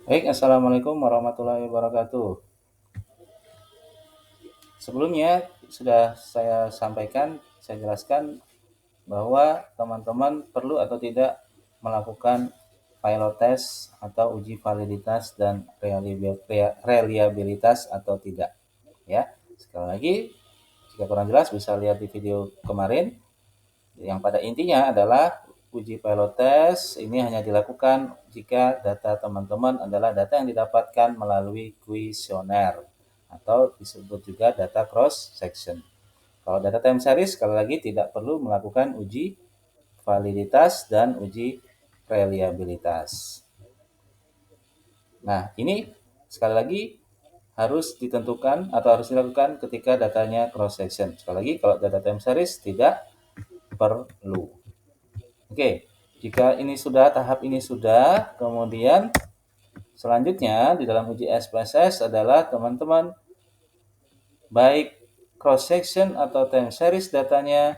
Baik, Assalamualaikum warahmatullahi wabarakatuh. Sebelumnya sudah saya sampaikan, saya jelaskan bahwa teman-teman perlu atau tidak melakukan pilot test atau uji validitas dan reliabilitas atau tidak. Ya, sekali lagi, jika kurang jelas bisa lihat di video kemarin. Yang pada intinya adalah uji pilot test ini hanya dilakukan jika data teman-teman adalah data yang didapatkan melalui kuesioner atau disebut juga data cross section. Kalau data time series sekali lagi tidak perlu melakukan uji validitas dan uji reliabilitas. Nah, ini sekali lagi harus ditentukan atau harus dilakukan ketika datanya cross section. Sekali lagi kalau data time series tidak perlu. Oke, jika ini sudah, tahap ini sudah, kemudian selanjutnya di dalam uji SPSS adalah teman-teman baik cross section atau time series datanya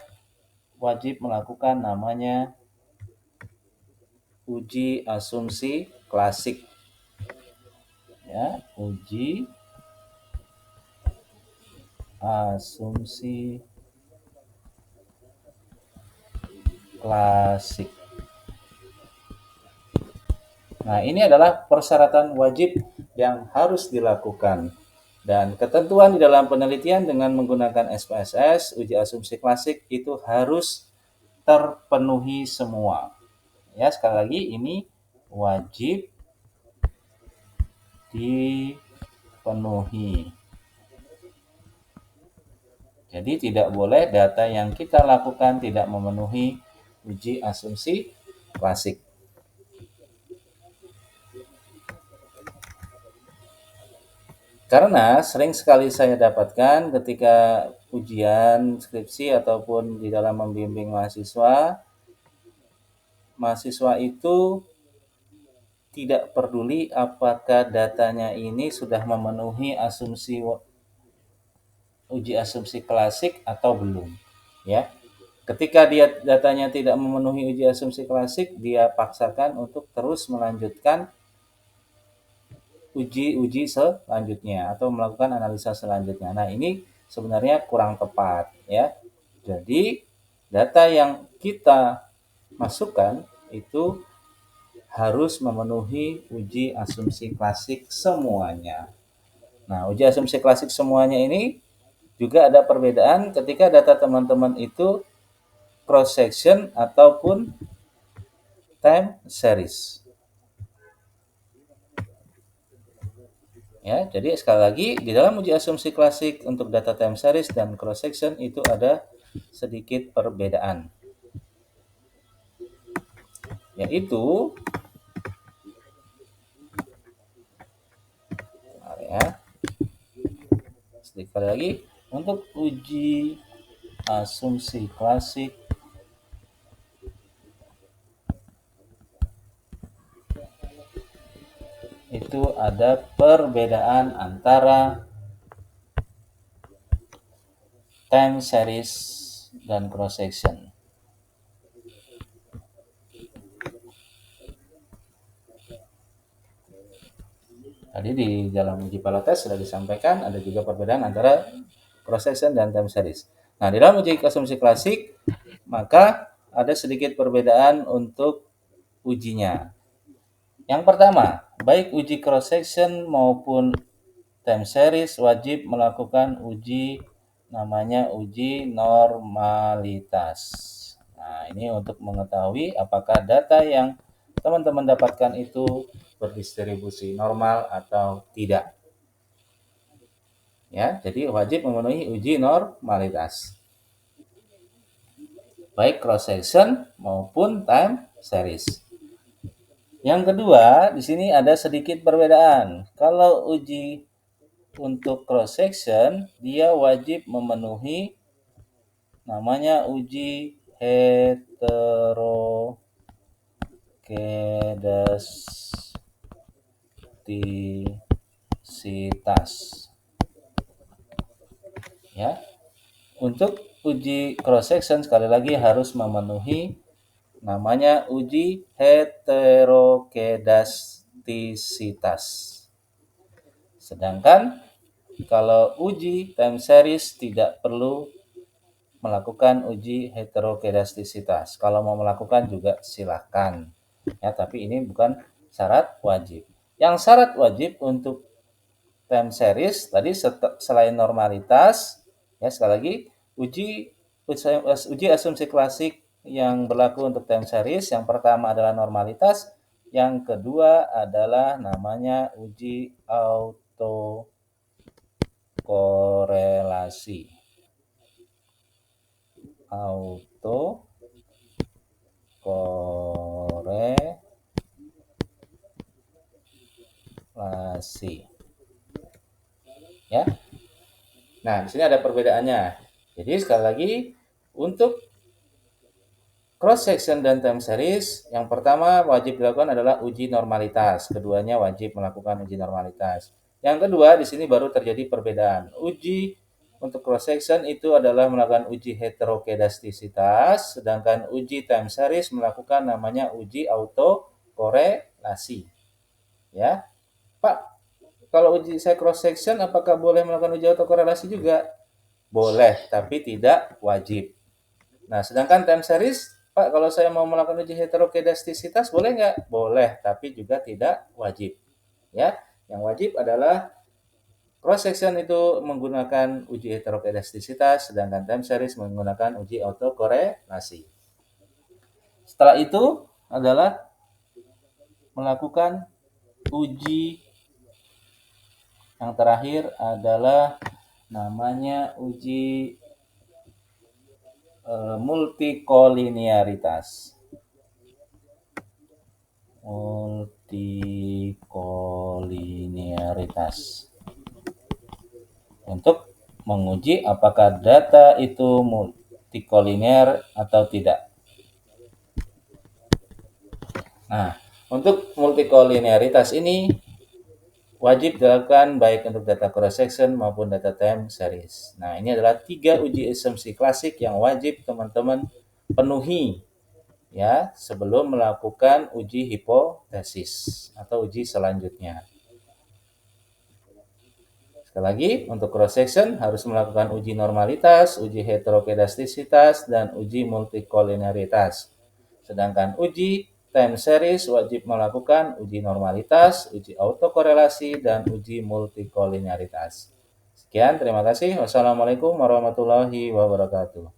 wajib melakukan namanya uji asumsi klasik. Ya, uji asumsi klasik. Nah, ini adalah persyaratan wajib yang harus dilakukan. Dan ketentuan di dalam penelitian dengan menggunakan SPSS, uji asumsi klasik itu harus terpenuhi semua. Ya, sekali lagi ini wajib dipenuhi. Jadi tidak boleh data yang kita lakukan tidak memenuhi uji asumsi klasik. Karena sering sekali saya dapatkan ketika ujian skripsi ataupun di dalam membimbing mahasiswa, mahasiswa itu tidak peduli apakah datanya ini sudah memenuhi uji asumsi klasik atau belum, ya. Ketika dia datanya tidak memenuhi uji asumsi klasik, dia paksakan untuk terus melanjutkan uji selanjutnya atau melakukan analisa selanjutnya. Nah, ini sebenarnya kurang tepat, ya. Jadi, data yang kita masukkan itu harus memenuhi uji asumsi klasik semuanya. Nah, uji asumsi klasik semuanya ini juga ada perbedaan ketika data teman-teman itu cross section ataupun time series. Ya, jadi sekali lagi di dalam uji asumsi klasik untuk data time series dan cross section itu ada sedikit perbedaan. Yaitu ya, sekali lagi untuk uji asumsi klasik itu ada perbedaan antara time series dan cross section. Tadi di dalam uji pilotes sudah disampaikan ada juga perbedaan antara cross section dan time series. Nah, di dalam uji asumsi klasik maka ada sedikit perbedaan untuk ujinya. Yang pertama, baik uji cross section maupun time series wajib melakukan uji namanya uji normalitas. Nah, ini untuk mengetahui apakah data yang teman-teman dapatkan itu berdistribusi normal atau tidak. Ya, jadi wajib memenuhi uji normalitas. Baik cross section maupun time series. Yang kedua, di sini ada sedikit perbedaan. Kalau uji untuk cross section, dia wajib memenuhi namanya uji heterokedastisitas. Ya. Untuk uji cross section sekali lagi harus memenuhi namanya uji heterokedastisitas. elastisitas. Sedangkan kalau uji time series tidak perlu melakukan uji heterokedastisitas. Kalau mau melakukan juga silakan. Ya, tapi ini bukan syarat wajib. Yang syarat wajib untuk time series tadi selain normalitas, ya sekali lagi uji asumsi klasik yang berlaku untuk time series yang pertama adalah normalitas, yang kedua adalah namanya uji autokorelasi. Autokorelasi. Ya. Nah, di sini ada perbedaannya. Jadi sekali lagi untuk cross section dan time series, yang pertama wajib dilakukan adalah uji normalitas, keduanya wajib melakukan uji normalitas. Yang kedua, di sini baru terjadi perbedaan. Uji untuk cross section itu adalah melakukan uji heterokedastisitas, sedangkan uji time series melakukan namanya uji autokorelasi. Ya. Pak, kalau uji saya cross section apakah boleh melakukan uji autokorelasi juga? Boleh, tapi tidak wajib. Nah, sedangkan time series, Pak, kalau saya mau melakukan uji heterokedastisitas boleh nggak? Boleh, tapi juga tidak wajib. Ya, yang wajib adalah cross section itu menggunakan uji heterokedastisitas, sedangkan time series menggunakan uji autokorelasi. Setelah itu adalah melakukan uji yang terakhir adalah namanya uji multikolinearitas. Untuk menguji apakah data itu multikolinear atau tidak. Nah, untuk multikolinearitas ini wajib dilakukan baik untuk data cross section maupun data time series. Nah, ini adalah 3 uji asumsi klasik yang wajib teman-teman penuhi ya sebelum melakukan uji hipotesis atau uji selanjutnya. Sekali lagi, untuk cross section harus melakukan uji normalitas, uji heterokedastisitas, dan uji multikolinearitas. Sedangkan uji time series wajib melakukan uji normalitas, uji autokorelasi, dan uji multikolinearitas. Sekian, terima kasih. Wassalamualaikum warahmatullahi wabarakatuh.